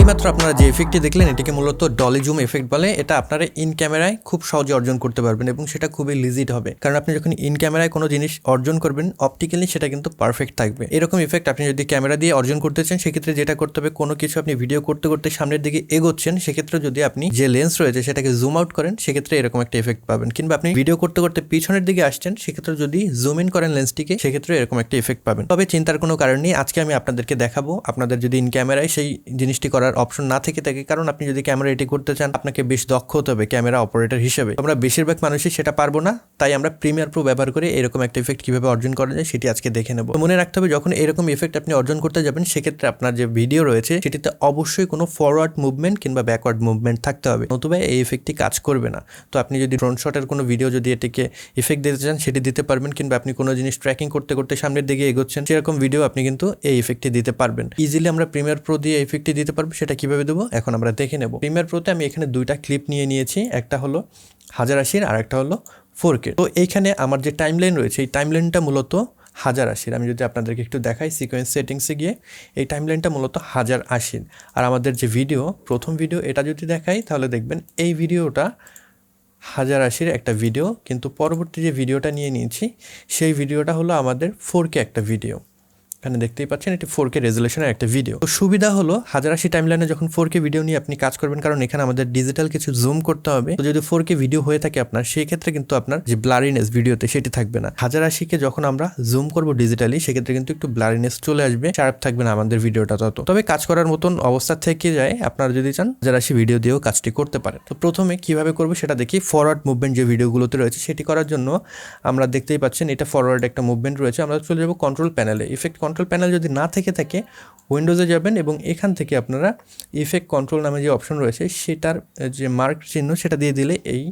এইমাত্র আপনারা যে ইফেক্টটি দেখলেন এটিকে মূলত ডলি জুম এফেক্ট বলে। এটা আপনারা ইন ক্যামেরায় খুব সহজে অর্জন করতে পারবেন এবং সেটা খুবই লিজিট হবে, কারণ আপনি যখন ইন ক্যামেরায় কোনো জিনিস অর্জন করবেন অপটিক্যালি সেটা কিন্তু পারফেক্ট থাকবে। এরকম ইফেক্ট আপনি যদি ক্যামেরা দিয়ে অর্জন করতে চান সেক্ষেত্রে যেটা করতে হবে, কোনো কিছু আপনি ভিডিও করতে করতে সামনের দিকে এগোচ্ছেন, সেক্ষেত্রে যদি আপনি যে লেন্স রয়েছে সেটাকে জুম আউট করেন সেক্ষেত্রে এরকম একটা ইফেক্ট পাবেন। কিংবা আপনি ভিডিও করতে করতে পিছনের দিকে আসছেন, সেক্ষেত্রে যদি জুম ইন করেন লেন্সটিকে সেক্ষেত্রে এরকম একটা ইফেক্ট পাবেন। তবে চিন্তার কোনো কারণ নেই, আজকে আমি আপনাদেরকে দেখাবো আপনাদের যদি ইন ক্যামেরায় সেই জিনিসটি করার অপশন না থেকে থাকে, কারণ আপনি যদি ক্যামেরা এটি করতে চান আপনাকে বেশ দক্ষ হতে হবে ক্যামেরা অপারেটর হিসেবে। আমরা বেশিরভাগ মানুষই সেটা পারবো না, তাই আমরা প্রিমিয়ার প্রো ব্যবহার করে এরকম একটা ইফেক্ট কিভাবে অর্জন করা যায় সেটি আজকে দেখে নেব। মনে রাখতে হবে যখন এরকম ইফেক্ট আপনি অর্জন করতে যাবেন সেক্ষেত্রে আপনার যে ভিডিও রয়েছে সেটিতে অবশ্যই কোনো ফরওয়ার্ড মুভমেন্ট কিংবা ব্যাকওয়ার্ড মুভমেন্ট থাকতে হবে, নতুবা এই ইফেক্টটি কাজ করবে না। তো আপনি যদি ড্রোন শটের কোনো ভিডিও যদি এটিকে ইফেক্ট দিতে চান সেটি দিতে পারবেন, কিংবা আপনি কোনো জিনিস ট্র্যাকিং করতে করতে সামনের দিকে এগোচ্ছেন সেরকম ভিডিও আপনি কিন্তু এই ইফেক্টটি দিতে পারবেন। ইজিলি আমরা প্রিমিয়ার প্রো দিয়ে এই ইফেক্টটি দিতে পারবো। সেটা কিভাবে দেবো এখন আমরা দেখে নেব। প্রিমিয়ার প্রোতে আমি এখানে দুইটা ক্লিপ নিয়ে নিয়েছি, একটা হলো 1080 আর একটা হলো 4K। তো এইখানে আমার যে টাইমলাইন রয়েছে এই টাইমলাইনটা মূলত 1080। আমি যদি আপনাদেরকে একটু দেখাই সিকোয়েন্স সেটিংসে গিয়ে, এই টাইমলাইনটা মূলত 1080। আর আমাদের যে ভিডিও প্রথম ভিডিও এটা যদি দেখাই তাহলে দেখবেন এই ভিডিওটা 1080 একটা ভিডিও, কিন্তু পরবর্তী যে ভিডিওটা নিয়ে নিয়েছি সেই ভিডিওটা হলো আমাদের 4K একটা ভিডিও। এখানে দেখতেই পাচ্ছেন এটি 4K রেজুলেশনের একটা ভিডিও। তো সুবিধা হলো 1080 টাইমলাইনে যখন 4K ভিডিও নিয়ে আপনি কাজ করবেন, কারণ এখানে আমাদের ডিজিটাল কিছু জুম করতে হবে। তো যদি 4K ভিডিও হয়ে থাকে আপনার, সেই ক্ষেত্রে কিন্তু আপনার যে ব্লারিনেস ভিডিওতে সেটি থাকবে না। 1080-কে যখন আমরা জুম করব ডিজিটালি সেক্ষেত্রে কিন্তু একটু ব্লারিনেস চলে আসবে, শার্প থাকবে না আমাদের ভিডিওটা তত। তবে কাজ করার মতন অবস্থা থেকে যায়, আপনারা যদি চান 1080 ভিডিও দিয়েও কাজটি করতে পারেন। তো প্রথমে কিভাবে করবো সেটা দেখি। ফরওয়ার্ড মুভমেন্ট যে ভিডিওগুলোতে রয়েছে সেটি করার জন্য আমরা দেখতেই পাচ্ছেন এটা ফরওয়ার্ড একটা মুভমেন্ট রয়েছে। আমরা চলে যাবো কন্ট্রোল প্যানেলে। ইফেক্ট কন্ট্রোল প্যানেল যদি না থেকে থাকে উইন্ডোজে যাবেন এবং এখান থেকে আপনারা ইফেক্ট কন্ট্রোল নামে যে অপশন রয়েছে সেটার যে মার্ক চিহ্ন সেটা দিয়ে দিলে এই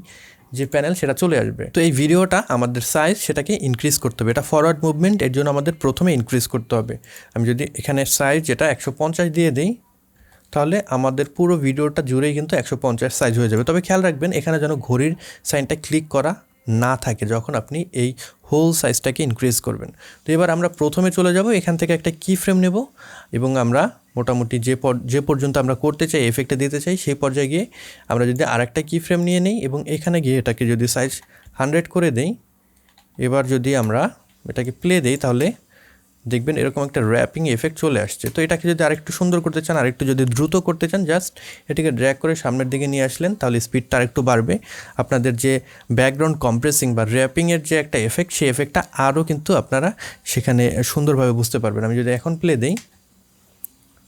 যে প্যানেল সেটা চলে আসবে। তো এই ভিডিওটা আমাদের সাইজ সেটাকে ইনক্রিজ করতে হবে। এটা ফরওয়ার্ড মুভমেন্ট, এর জন্য আমাদের প্রথমে ইনক্রিজ করতে হবে। আমি যদি এখানে সাইজ যেটা 150 দিয়ে দিই তাহলে আমাদের পুরো ভিডিওটা জুড়েই কিন্তু 150 সাইজ হয়ে যাবে। তবে খেয়াল রাখবেন এখানে যেন ঘড়ির সাইনটা ক্লিক করা না থাকে যখন আপনি এই হোল সাইজটাকে ইনক্রিজ করবেন। তো এবার আমরা প্রথমে চলে যাব, এখান থেকে একটা কি ফ্রেম নেব এবং আমরা মোটামুটি যে পর্যন্ত আমরা করতে চাই এফেক্টে দিতে চাই সেই পর্যায়ে গিয়ে আমরা যদি আরেকটা কি ফ্রেম নিয়ে নেই এবং এখানে গিয়ে এটাকে যদি সাইজ 100 করে দেই, এবার যদি আমরা এটাকে প্লে দেই তাহলে দেখবেন এরকম একটা র্যাপিং এফেক্ট চলে আসছে। তো এটাকে যদি আরেকটু সুন্দর করতে চান, আরেকটু যদি দ্রুত করতে চান, জাস্ট এটাকে ড্র্যাগ করে সামনের দিকে নিয়ে আসলেন তাহলে স্পিডটা আরেকটু বাড়বে। আপনাদের যে ব্যাকগ্রাউন্ড কম্প্রেসিং বা র্যাপিংয়ের যে একটা এফেক্ট সেই এফেক্টটা আরও কিন্তু আপনারা সেখানে সুন্দরভাবে বুঝতে পারবেন। আমি যদি এখন প্লে দিই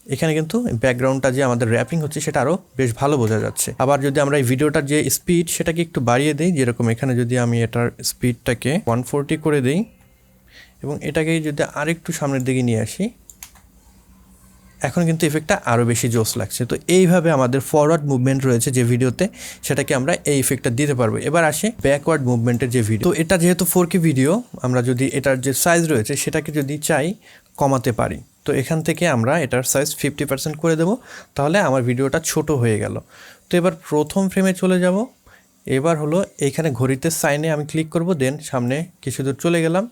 এখানে কিন্তু ব্যাকগ্রাউন্ডটা যে আমাদের র্যাপিং হচ্ছে সেটা আরও বেশ ভালো বোঝা যাচ্ছে। আবার যদি আমরা এই ভিডিওটার যে স্পিড সেটাকে একটু বাড়িয়ে দিই, যেরকম এখানে যদি আমি এটার স্পিডটাকে 140 করে দিই এবং এটাকে যদি আরেকটু সামনের দিকে নিয়ে আসি, এখন কিন্তু ইফেক্টটা আরও বেশি জোস লাগছে। তো এইভাবে আমাদের ফরওয়ার্ড মুভমেন্ট রয়েছে যে ভিডিওতে সেটাকে আমরা এই ইফেক্টটা দিতে পারবো। এবার আসে ব্যাকওয়ার্ড মুভমেন্টের যে ভিডিও। তো এটা যেহেতু 4K ভিডিও, আমরা যদি এটার যে সাইজ রয়েছে সেটাকে যদি চাই কমাতে পারি, তো এখান থেকে আমরা এটার সাইজ 50% করে দেব, তাহলে আমার ভিডিওটা ছোট হয়ে গেল। তো এবার প্রথম ফ্রেমে চলে যাব। এবার হলো এইখানে ঘড়িতে সাইনে আমি ক্লিক করব, দেন সামনে কিছু দূর চলে গেলাম,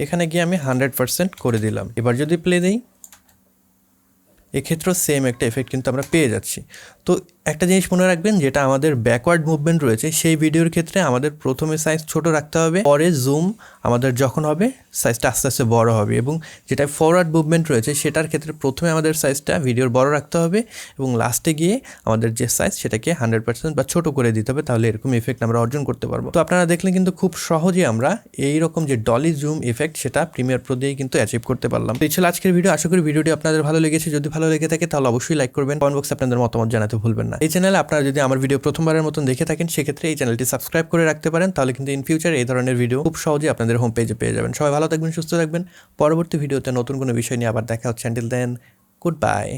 এখানে গিয়ে আমি 100% করে দিলাম। এবার যদি প্লে দিই এক্ষেত্রেও সেম একটা এফেক্ট কিন্তু আমরা পেয়ে যাচ্ছি। তো একটা জিনিস মনে রাখবেন, যেটা আমাদের ব্যাকওয়ার্ড মুভমেন্ট রয়েছে সেই ভিডিওর ক্ষেত্রে আমাদের প্রথমে সাইজ ছোট রাখতে হবে, পরে জুম আমাদের যখন হবে সাইজটা আস্তে আস্তে বড় হবে। এবং যেটা ফরওয়ার্ড মুভমেন্ট রয়েছে সেটার ক্ষেত্রে প্রথমে আমাদের সাইজটা ভিডিওর বড় রাখতে হবে এবং লাস্টে গিয়ে আমাদের যে সাইজ সেটাকে 100% বা ছোট করে দিতে হবে, তাহলে এরকম ইফেক্ট আমরা অর্জন করতে পারবো। তো আপনারা দেখলেন কিন্তু খুব সহজে আমরা এইরকম যে ডলি জুম ইফেক্ট সেটা প্রিমিয়ার প্রো দিয়েই কিন্তু অ্যাচিভ করতে পারলাম। তো এই ছিল আজকের ভিডিও। আশা করি ভিডিওটি আপনাদের ভালো লেগেছে। যদি ভালো লেগে থাকে তাহলে অবশ্যই লাইক করবেন, কমেন্ট বক্সে আপনাদের মতামত জানাতে ভুলবেন না। এই চ্যানেলে আপনারা যদি আমার ভিডিও প্রথমবারের মতন দেখে থাকেন সেক্ষেত্রে এই চ্যানেলটি সাবস্ক্রাইব করে রাখতে পারেন, তাহলে কিন্তু ইন ফিউচার এই ধরনের ভিডিও খুব সহজে আপনাদের হোম পেজে পেয়ে যাবেন। সবাই ভালো থাকবেন, সুস্থ থাকবেন। পরবর্তী ভিডিওতে নতুন কোনো বিষয় নিয়ে আবার দেখা হচ্ছে। Until then, good by.